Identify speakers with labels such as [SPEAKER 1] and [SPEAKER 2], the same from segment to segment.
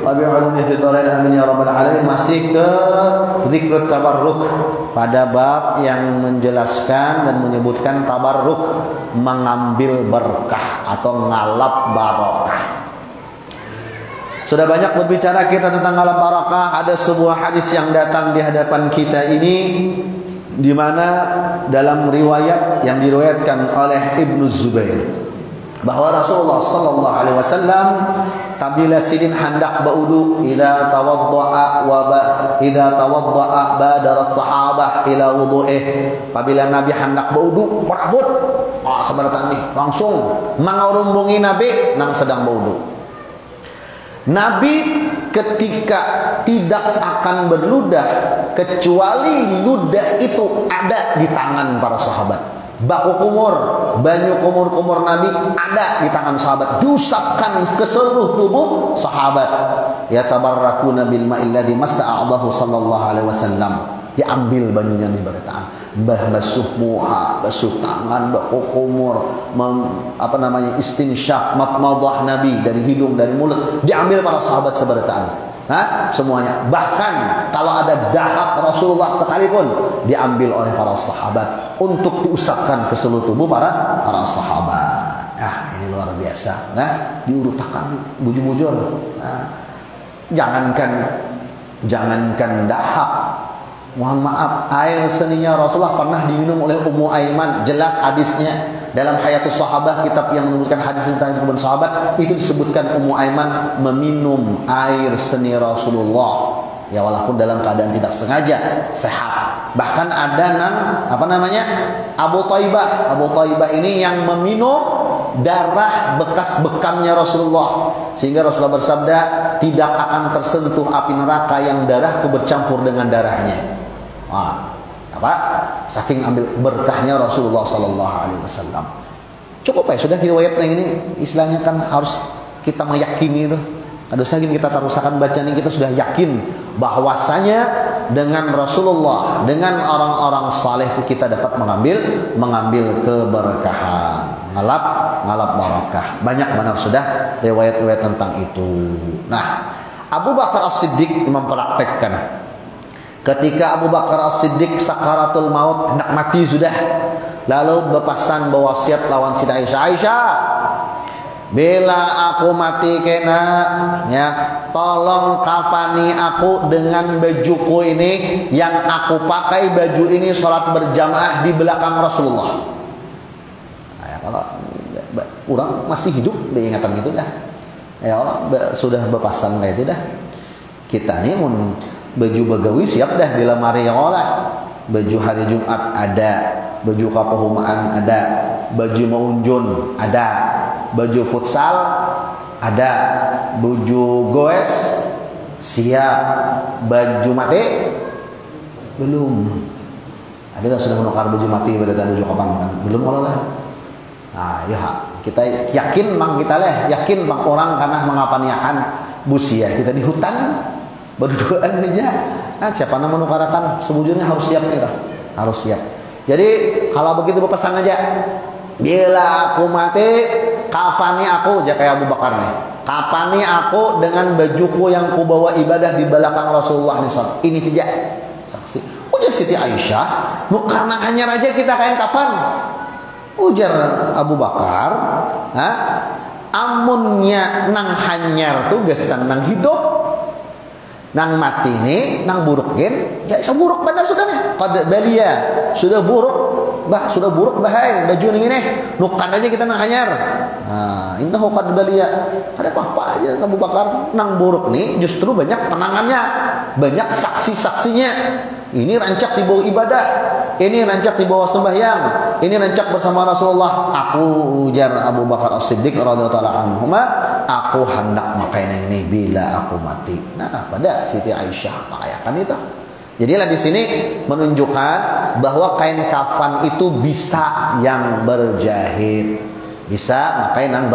[SPEAKER 1] wa bi'ulumi fid dharain amin ya rabbal alamin. Masih ke zikrut tabarruk, pada bab yang menjelaskan dan menyebutkan tabarruk, mengambil berkah atau ngalap barokah. Sudah banyak berbicara kita tentang ngalap barokah. Ada sebuah hadis yang datang di hadapan kita ini, di mana dalam riwayat yang diriwayatkan oleh Ibnu Zubair bahwa Rasulullah sallallahu alaihi wasallam tabila sidin hendak berwudu, idza tawadda'a badara sahabah ila wudu'ih. Apabila Nabi hendak berwudu, berabut sebentar nih langsung mengurumbungi Nabi nang sedang berwudu. Nabi ketika tidak akan berludah kecuali ludah itu ada di tangan para sahabat. Baku kumur, banyu kumur-kumur Nabi ada di tangan sahabat, diusapkan ke seluruh tubuh sahabat. Ya tabarrakuna bil ma'il ladzi masa'adahu sallallahu alaihi wasallam. Diambil banyunya di tangan, basuh muha, basuh tangan, baku kumur, istinsyak, matmadah Nabi dari hidung, dari mulut, diambil para sahabat sebertaan. Semuanya. Bahkan kalau ada dahak Rasulullah sekalipun diambil oleh para sahabat untuk diusapkan ke seluruh tubuh para sahabat. Ini luar biasa. Diurutakan bujur-bujur. Jangankan dahak, mohon maaf, air seninya Rasulullah pernah diminum oleh Ummu Aiman. Jelas hadisnya dalam Hayatus Sahabah, kitab yang menyebutkan hadis tentang kehidupan sahabat, itu disebutkan Ummu Aiman meminum air seni Rasulullah. Ya walaupun dalam keadaan tidak sengaja, sehat. Bahkan ada Abu Thaibah ini yang meminum darah bekas bekamnya Rasulullah, sehingga Rasulullah bersabda tidak akan tersentuh api neraka yang darah itu bercampur dengan darahnya. Saking ambil berkahnya Rasulullah sallallahu alaihi wasallam. Cukup ya sudah riwayatnya ini, istilahnya kan harus kita meyakini itu. Kalau saking kita terusakan bacaan ini, kita sudah yakin bahwasanya dengan Rasulullah, dengan orang-orang saleh kita dapat mengambil keberkahan, ngalap barakah. Banyak benar sudah riwayat-riwayat tentang itu. Nah, Abu Bakar As-Siddiq mempraktekkan. Ketika Abu Bakar As-Siddiq sakaratul maut, hendak mati sudah, lalu berpesan berwasiat lawan Siti Aisyah, bila aku mati tolong kafani aku dengan bajuku ini, yang aku pakai baju ini sholat berjamaah di belakang Rasulullah. Kalau orang masih hidup, diingatan gitu dah. Ya Allah, sudah berpesan kayak itu dah. Kita nih baju bagawi siap dah di lemari yang olah. Baju hari Jumat ada, baju kapahumaan ada, baju maunjun ada, baju futsal ada, baju goes siap, baju mati belum. Ada yang sudah menukar baju mati pada baju kapan? Belum olah. Kita yakin bang, yakin bang orang karena mengapaniakan busia kita di hutan berduaan aja. Siapa yang menukarakan sebujurnya harus siap nih, harus siap. Jadi kalau begitu berpesan aja, bila aku mati kafani aku, aja kayak Abu Bakar nih, kafani aku dengan bajuku yang ku bawa ibadah di belakang Rasulullah nih. Ini aja saksi. Ujar Siti Aisyah, karena hanya aja kita kain kafan. Ujar Abu Bakar, amunnya nang hanyar tuh gesan nang hidup, nang mati nih, nang buruk gen, ya buruk benar sudah nih. Qad balia, sudah buruk bahaya baju ini nih. Nukan aja kita nang hanyar. Innahu qad balia. Ada apa aja Abu Bakar nang buruk nih, justru banyak penangannya, banyak saksi-saksinya. Ini rancak di bawah ibadah, ini rancak di bawah sembahyang, ini rancak bersama Rasulullah. Aku, ujar Abu Bakar As-Siddiq radhiyallahu anhu, aku hendak makan ini bila aku mati. Nah, pada Siti Aisyah pakaikan itu. Jadilah di sini menunjukkan bahwa kain kafan itu bisa yang berjahit, bisa pakai nang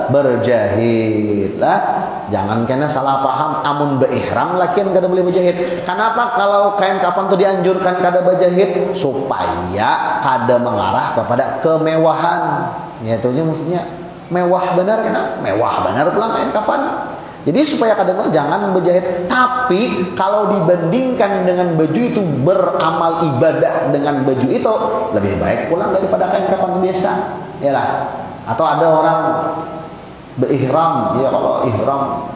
[SPEAKER 1] berjahit lah. Jangan kena salah paham, amun beihram lakian kada boleh berjahit. Kenapa? Kalau kain kafan itu dianjurkan kada berjahit supaya kada mengarah kepada kemewahan. Ya itu maksudnya mewah benar, mewah benar pulang kain kafan. Jadi supaya kadang-kadang jangan berjahit. Tapi kalau dibandingkan dengan baju itu, beramal ibadah dengan baju itu lebih baik pulang daripada kain kafan biasa. Yalah. Atau ada orang berihram, dia kalau ihram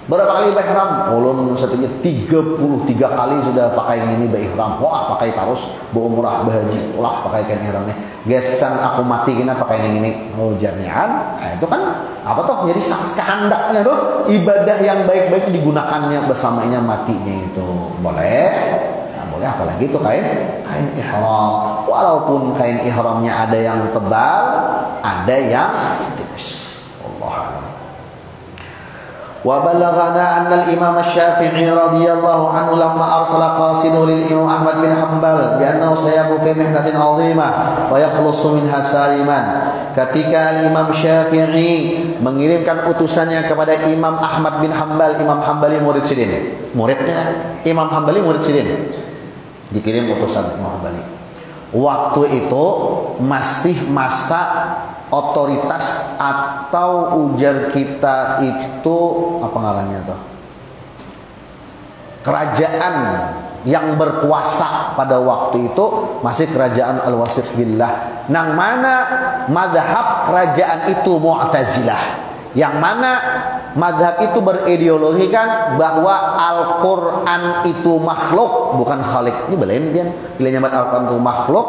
[SPEAKER 1] berapa kali berihram? Ulun setidaknya 33 kali sudah pakai ini berihram. Wah, pakai terus berumrah berhaji, ulah pakai kain ihramnya. Gesan aku mati kena pakai ini. Oh, jarnian. Nah, itu kan apa tuh? Jadi kehendaknya tuh ibadah yang baik-baik digunakannya bersamanya matinya itu. Boleh. Nah, boleh apalagi itu kain ihram. Walaupun kain ihramnya ada yang tebal, ada yang tipis. Wallahu a'lam. وبلغنا أن الإمام الشافعي رضي الله عنه لما أرسل قاصده للإمام أحمد بن حنبل بأنه سيكون في محنة عظيمة ويخلص منها سالما. Ketika Imam Syafi'i mengirimkan utusannya kepada Imam Ahmad bin Hanbal, Imam Hanbali murid sidin, muridnya Imam Hanbali murid sidin, dikirim utusan Imam Hanbali. Waktu itu masih masa otoritas atau ujar kita itu apa ngarannya tuh, kerajaan yang berkuasa pada waktu itu masih kerajaan Al-Wasith Billah. Nang mana madhab kerajaan itu Mu'tazilah, yang mana madhab itu berideologikan bahwa Al-Quran itu makhluk bukan khalik. Ini belain dia bila nyamat Al-Quran itu makhluk,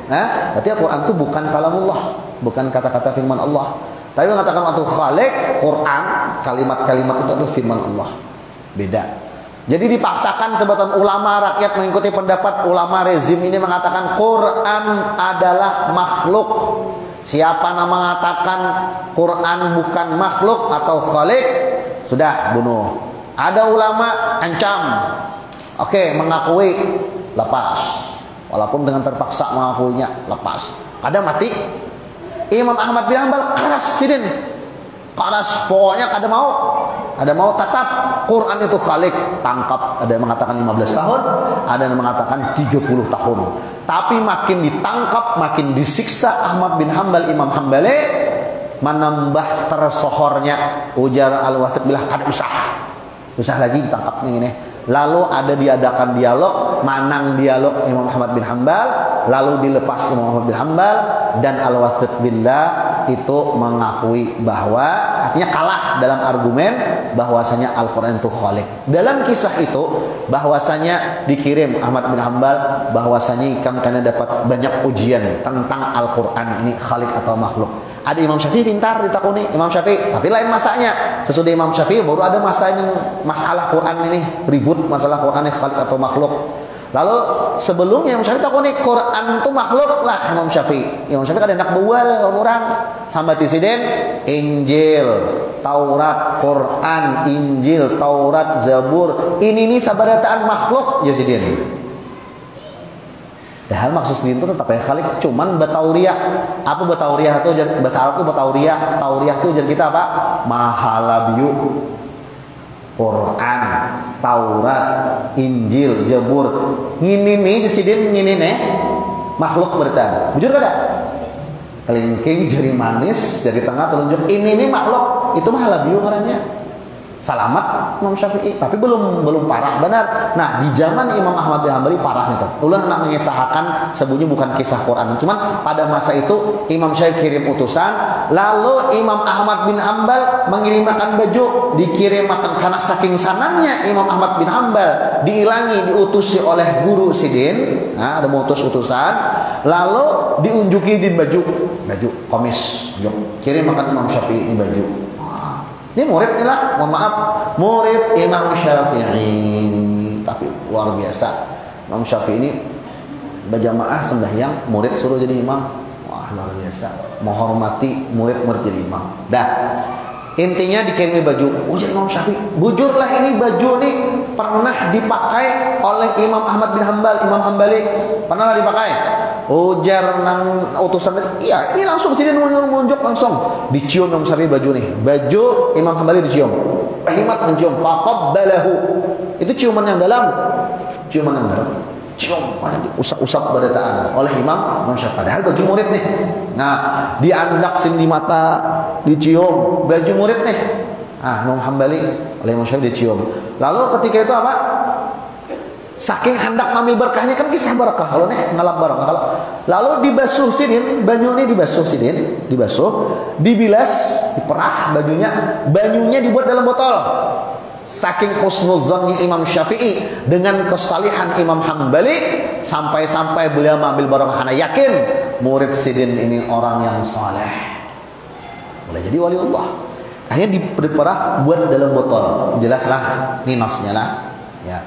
[SPEAKER 1] berarti Al-Quran itu bukan kalamullah, bukan kata-kata firman Allah. Tapi mengatakan itu khalik, Quran, kalimat-kalimat itu adalah firman Allah. Beda. Jadi dipaksakan sebagian ulama rakyat mengikuti pendapat ulama rezim ini mengatakan Quran adalah makhluk. Siapa yang mengatakan Quran bukan makhluk atau khalik, sudah bunuh. Ada ulama ancam, oke, mengakui, lepas. Walaupun dengan terpaksa mengakuinya, lepas. Ada mati. Imam Ahmad bin Hanbal keras sidin, keras, pokoknya ada mau tetap Quran itu khalik, tangkap. Ada yang mengatakan 15 tahun, ada yang mengatakan 30 tahun. Tapi makin ditangkap, makin disiksa Ahmad bin Hanbal, Imam Hanbali menambah tersohornya ujar Al-Wasith Billah, kada usah lagi ditangkap ini. Lalu ada diadakan dialog, manang dialog Imam Ahmad bin Hanbal, lalu dilepas Imam Ahmad bin Hanbal, dan Al-Wasith Billah itu mengakui bahwa artinya kalah dalam argumen bahwasanya Al-Quran itu khalik. Dalam kisah itu bahwasanya dikirim Ahmad bin Hanbal bahwasanya karena dapat banyak ujian tentang Al-Quran ini khalik atau makhluk. Ada Imam Syafi'i pintar ditakuni Imam Syafi'i, tapi lain masanya. Sesudah Imam Syafi'i baru ada masa yang masalah Quran ini ribut, masalah Quran ini khalik atau makhluk. Lalu sebelumnya Imam Syafi'i takuni Quran itu makhluk lah Imam Syafi'i. Imam Syafi'i ada nak bual orang sambat disiden Injil, Taurat, Quran, Injil, Taurat, Zabur. Ini sabarataan makhluk ya sidin. Hal maksud sendiri itu tetap ya khalik, cuman batauriah. Apa batauriah itu? Bahasa Arab itu batauriah. Tauriah itu jadi kita apa? Mahalabiu. Quran, Taurat, Injil, Zabur. Ngini nih disidin ngini nih makhluk bertan. Bujur kada? Kelingking, jari manis, jari tengah telunjuk. Ini nih makhluk. Itu mahalabiu ngarannya. Salamat Imam Syafi'i, tapi belum parah benar. Nah, di zaman Imam Ahmad bin Hanbali parah itu. Ulun nak mengisahkan sebelumnya bukan kisah Quran, cuman pada masa itu Imam Syafi'i kirim utusan, lalu Imam Ahmad bin Hanbal mengirimkan baju, dikirimkan karena saking sanannya Imam Ahmad bin Hanbal diilangi, diutusi oleh guru sidin. Nah, ada mengutus utusan, lalu diunjuki di baju komis, yuk kirimkan Imam Syafi'i ini baju. Ini murid lah, mohon maaf, murid Imam Syafi'i. Tapi luar biasa, Imam Syafi'i ini berjamaah sembahyang, murid suruh jadi imam. Wah, luar biasa, menghormati murid-murid jadi imam. Dah, intinya dikirimi baju. Ujar Imam Syafi'i, bujurlah ini baju nih pernah dipakai oleh Imam Ahmad bin Hanbal, Imam Hanbali. Pernah dipakai? Ujar nang utusan tadi, iya, ini langsung sini nunjuk langsung. Dicium Imam Syafi'i baju nih. Baju Imam Hanbali dicium. Himat mencium, faqabbalahu. Itu ciuman yang dalam. Ciuman yang dalam. Cium, usap-usap badataan oleh Imam Syafi'i. Padahal baju murid nih. Nah, diandak sini di mata, dicium baju murid nih. Imam Hambali oleh Imam Syafi'i dicium. Lalu ketika itu apa? Saking hendak ngambil berkahnya, kan kisah berkah kalau nih ngalap berkah kalau. Lalu dibasuh sidin, banyu ini dibasuh sidin, dibilas, diperah banyunya dibuat dalam botol. Saking husnuzannya Imam Syafi'i dengan kesalihan Imam Hambali, sampai-sampai beliau mengambil barokah, yakin murid sidin ini orang yang saleh, boleh jadi wali Allah. Akhirnya diperah buat dalam botol, jelaslah ini nasnya lah ya.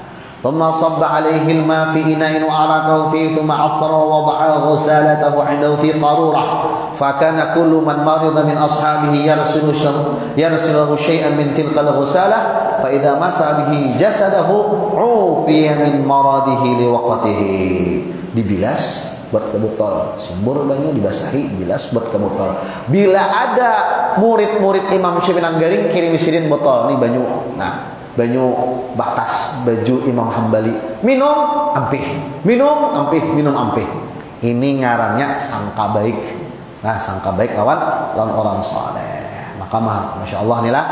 [SPEAKER 1] ثم صب عليه الماء في إناء وعرقه فيه ثم عصره ووضع غسالته عنده في قارورة فكان كل من مرض من أصحابه يرسل له شيئا من تلك الغسالة فإذا مسى به جسده عوفي من مرضه لوقته. Dibilas buat ke botol, sembur banyu dibasahi, bilas buat ke botol. Bila ada murid-murid Imam Syafi'i nang garing kirim sidin botol nih banyu. Nah, banyu bakas baju Imam Hambali, minum ampih. Ini ngarannya sangka baik. Nah, sangka baik lawan orang saleh. Maka masya Allah nih lah.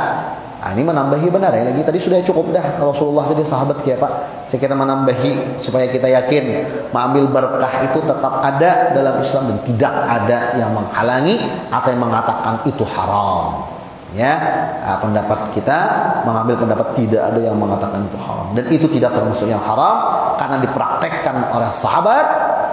[SPEAKER 1] Nah, ini menambahi benar ya lagi. Tadi sudah cukup dah Rasulullah tadi sahabat ya Pak. Saya kira menambahi supaya kita yakin mengambil berkah itu tetap ada dalam Islam dan tidak ada yang menghalangi atau yang mengatakan itu haram. Ya, pendapat kita mengambil pendapat tidak ada yang mengatakan itu haram, dan itu tidak termasuk yang haram karena dipraktekkan oleh sahabat,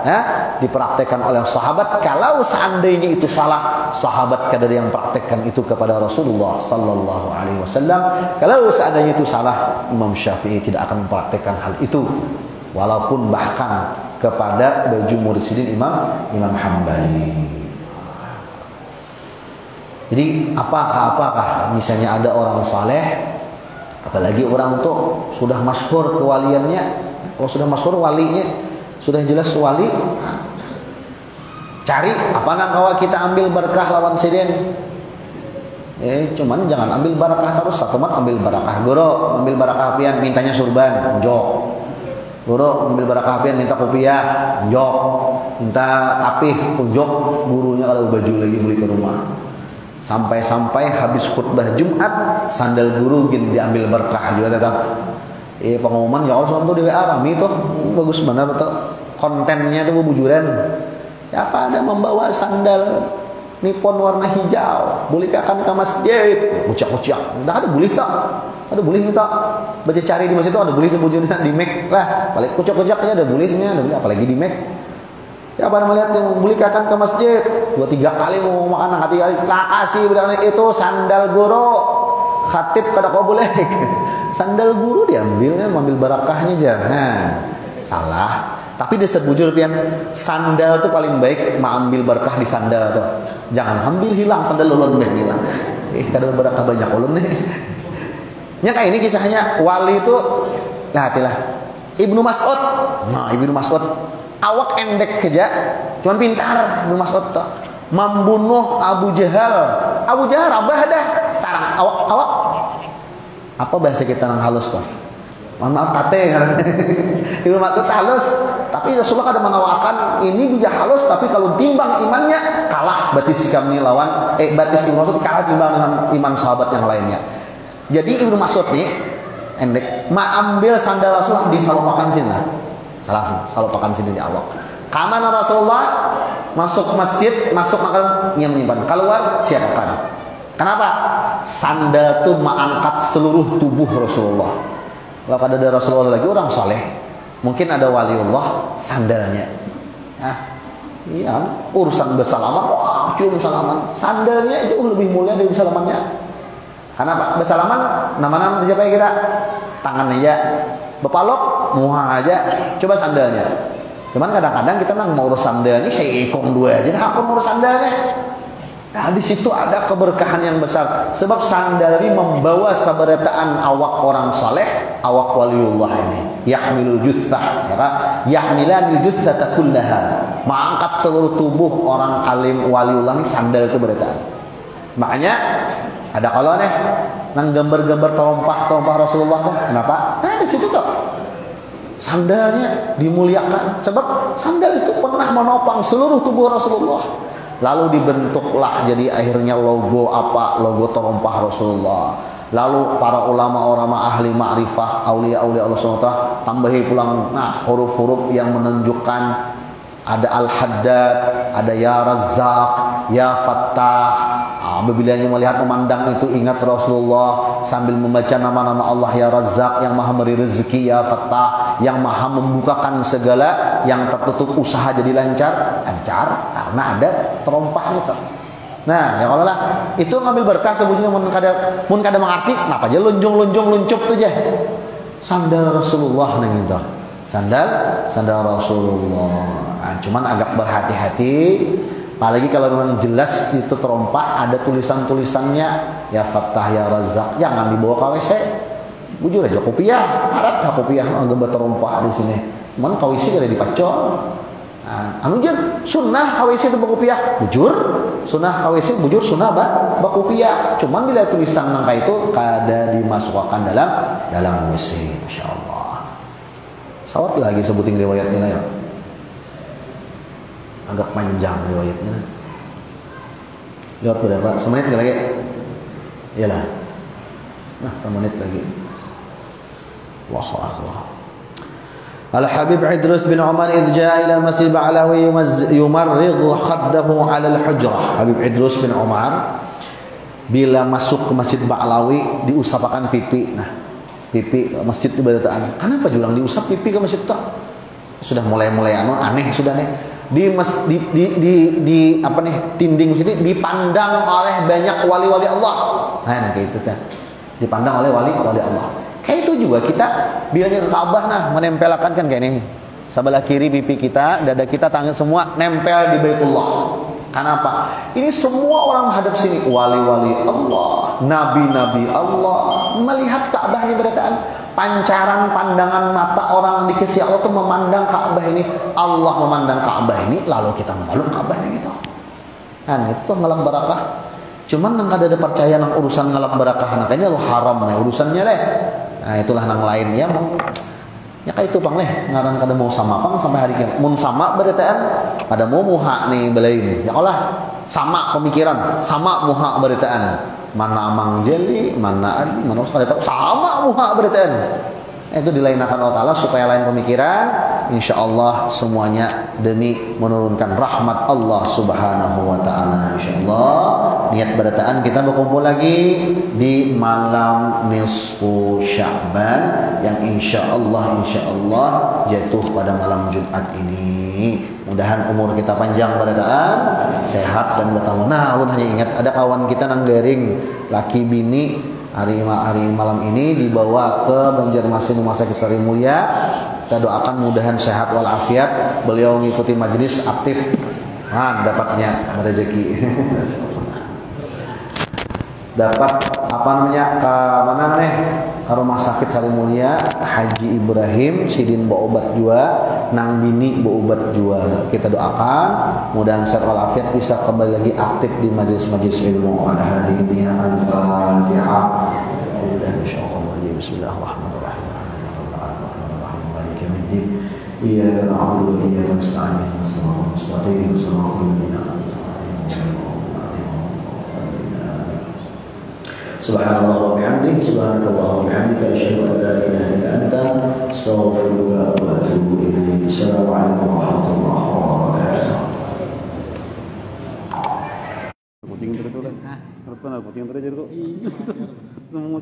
[SPEAKER 1] ya, dipraktekkan oleh sahabat. Kalau seandainya itu salah, sahabat kadang yang praktekkan itu kepada Rasulullah Sallallahu Alaihi Wasallam. Kalau seandainya itu salah, Imam Syafi'i tidak akan mempraktekkan hal itu, walaupun bahkan kepada baju murid sidin Imam Hambali. Jadi apakah misalnya ada orang saleh, apalagi orang tuh sudah masyhur kewaliannya, kalau sudah masyhur walinya, sudah jelas wali, cari apa nang kalau kita ambil berkah lawan sidin. Cuman jangan ambil barakah terus, satu mat ambil barakah. Guru ambil barakah pian mintanya surban, njok. Guru ambil barakah pian minta kopiah, njok. Minta tapih, njok. Gurunya kalau baju lagi beli ke rumah. Sampai-sampai habis khutbah Jumat, sandal guru gini diambil berkah juga tetap. Pengumuman ya Allah tuh di WA rame tuh, bagus benar tuh. Kontennya tuh bujuran. Siapa ada membawa sandal nipon warna hijau, bolehkah akan ke masjid? Ucak-ucak. Enggak ada boleh tak? Ada boleh tak? Baca cari di masjid itu ada boleh sebujurnya di Mac lah. Paling ucak-ucaknya ada bolehnya, ada boleh apalagi di Mac. Siapa yang melihat yang memulihkan ke masjid 2-3 kali mau makan hati kali kasih bilang itu sandal guru khatib kada kau boleh. Sandal guru diambilnya mengambil barakahnya jangan salah. Tapi disebut bujur pian sandal itu paling baik mengambil berkah di sandal tuh. Jangan ambil hilang sandal ulun deh hilang. Kada berkah banyak ulun nih. Nya kayak ini kisahnya wali itu lah hatilah. Ibnu Mas'ud. Nah, Ibnu Mas'ud awak endek kerja, cuman pintar Ibnu Mas'ud tuh. Membunuh Abu Jahal. Abu Jahal abah dah sarang awak. Apa bahasa kita nang halus tuh? Mohon maaf kate kan. Ibnu Mas'ud halus, tapi Rasulullah kada menawarkan ini bija halus, tapi kalau timbang imannya kalah batis kami lawan batis Ibnu Mas'ud kalah timbang dengan iman sahabat yang lainnya. Jadi Ibnu Mas'ud nih endek ambil sandal Rasulullah di salopakan sini. Salah pakan sini di awak. Kamana Rasulullah masuk masjid, masuk makan yang menyimpan. Keluar siapkan. Kenapa? Sandal itu mengangkat seluruh tubuh Rasulullah. Kalau ada Rasulullah lagi orang saleh, mungkin ada waliullah sandalnya. Iya, urusan bersalaman, wah cium salaman. Sandalnya itu lebih mulia dari bersalamannya. Kenapa? Bersalaman nama-nama siapa ya kita? Tangan aja. Bepalok, muha aja. Coba sandalnya. Cuman kadang-kadang kita nang mau urus sandalnya, saya ikong dua aja. Nah, aku mau urus sandalnya. Nah, di situ ada keberkahan yang besar. Sebab sandal ini membawa sabarataan awak orang saleh, awak waliullah ini. Yahmilul juthah, ya kan? Yahmilanil juthata kullaha. Mengangkat seluruh tubuh orang alim waliullah ini sandal itu berataan. Makanya ada kalau nih nang gambar-gambar terompah Rasulullah tuh. Kenapa? Nah, di situ tuh. Sandalnya dimuliakan sebab sandal itu pernah menopang seluruh tubuh Rasulullah. Lalu dibentuklah jadi akhirnya logo apa? Logo terompah Rasulullah. Lalu para ulama-ulama ahli ma'rifah, aulia-aulia Allah SWT tambahi pulang huruf-huruf yang menunjukkan ada Al-Haddad, ada Ya Razzaq, Ya Fattah. Apabila melihat memandang itu ingat Rasulullah sambil membaca nama-nama Allah, Ya Razzaq yang maha memberi rezeki, Ya Fattah yang maha membukakan segala yang tertutup usaha jadi lancar karena ada terompahnya tuh. Nah, ya kalau lah itu ngambil berkah sebetulnya mun kada mengerti, kenapa aja lonjong luncup tuh aja. Sandal Rasulullah neng itu. Sandal Rasulullah. Nah, cuman agak berhati-hati, apalagi kalau memang jelas itu terompah ada tulisan-tulisannya Ya Fattah Ya Razzaq, jangan dibawa ke WC. Bujur aja kopiah, harap tak kopiah agak terompah di sini. Cuman ke WC kada dipacol. Anu jan sunnah KWC itu bakupiah bujur sunnah KWC bujur sunnah bakupiah, cuman bila tulisan nangka itu kada dimasukkan dalam WC. Masya Allah. Sawat lagi sebutin riwayatnya ya, agak panjang riwayatnya. Lihat berapa semenit lagi iyalah, semenit lagi. Allahu Akbar. Al-Habib Idrus bin Umar idh jaa ila Masjid Ba'lawi yumarrigh khaddahu 'ala al-hujrah. Habib Idrus bin Umar bila masuk ke Masjid Ba'lawi diusapakan pipi. Nah, pipi masjid ibadatan. Kenapa julang diusap pipi ke masjid itu? Sudah mulai aneh sudah nih. Di apa nih dinding sini dipandang oleh banyak wali-wali Allah. Nah, kayak itu teh. Dipandang oleh wali-wali Allah. Kayak itu juga kita bilangnya ke Ka'bah menempelkan kan kayak ini. Sebelah kiri pipi kita, dada kita, tangan semua nempel di Baitullah. Kenapa? Ini semua orang menghadap sini, wali-wali Allah, nabi-nabi Allah, melihat Ka'bah ini berataan. Pancaran pandangan mata orang dikasih Allah itu memandang Ka'bah ini, Allah memandang Ka'bah ini, lalu kita memeluk Ka'bah ini gitu. Kan itu tuh ngalang barakah. Cuman nang kada ada percaya nang urusan ngalap barakah, kayaknya lo haram nih urusannya leh. Nah itulah nang lain ya mau ya kayak itu pang leh ngaran kada mau sama pang sampai hari kiamat. Mun sama berataan kada mau muha nih belain. Ya Allah sama pemikiran, sama muha berataan. Mana amang jeli, mana usah kada tahu sama muha berataan. Itu dilainakan Allah Ta'ala supaya lain pemikiran. Insya Allah semuanya demi menurunkan rahmat Allah Subhanahu Wa Ta'ala. Insya Allah niat berataan kita berkumpul lagi di malam nisfu Sya'ban yang insya Allah jatuh pada malam Jumat ini. Mudahan umur kita panjang berataan, sehat dan bertambah. Nah, ulun hanya ingat ada kawan kita nang garing laki bini hari malam ini dibawa ke Banjarmasin Rumah Sakit Sari Mulia. Kita doakan mudahan sehat walafiat. Beliau mengikuti majelis aktif. Dapatnya rezeki. Dapat apa namanya ke mana nih ke Rumah Sakit Sari Mulia Haji Ibrahim Sidin berobat jua nang bini berobat jua. Kita doakan mudahan sehat walafiat bisa kembali lagi aktif di majelis-majelis ilmu. Ala hadhihi al-Fatihah. Bismillahirrahmanirrahim. Maliki yaumiddin. Iyyaka na'budu wa iyyaka nasta'in. Shiratal mustaqim. Shiratal ladzina an'amta 'alaihim. Subhanallah wa bihamdihi subhanakallah wa bihamdika asyhadu an la ilaha illa anta astaghfiruka wa atubu ilaik. Assalamualaikum warahmatullahi wabarakatuh. Kucing terus kan? Harus puting terus jadi kok. Semua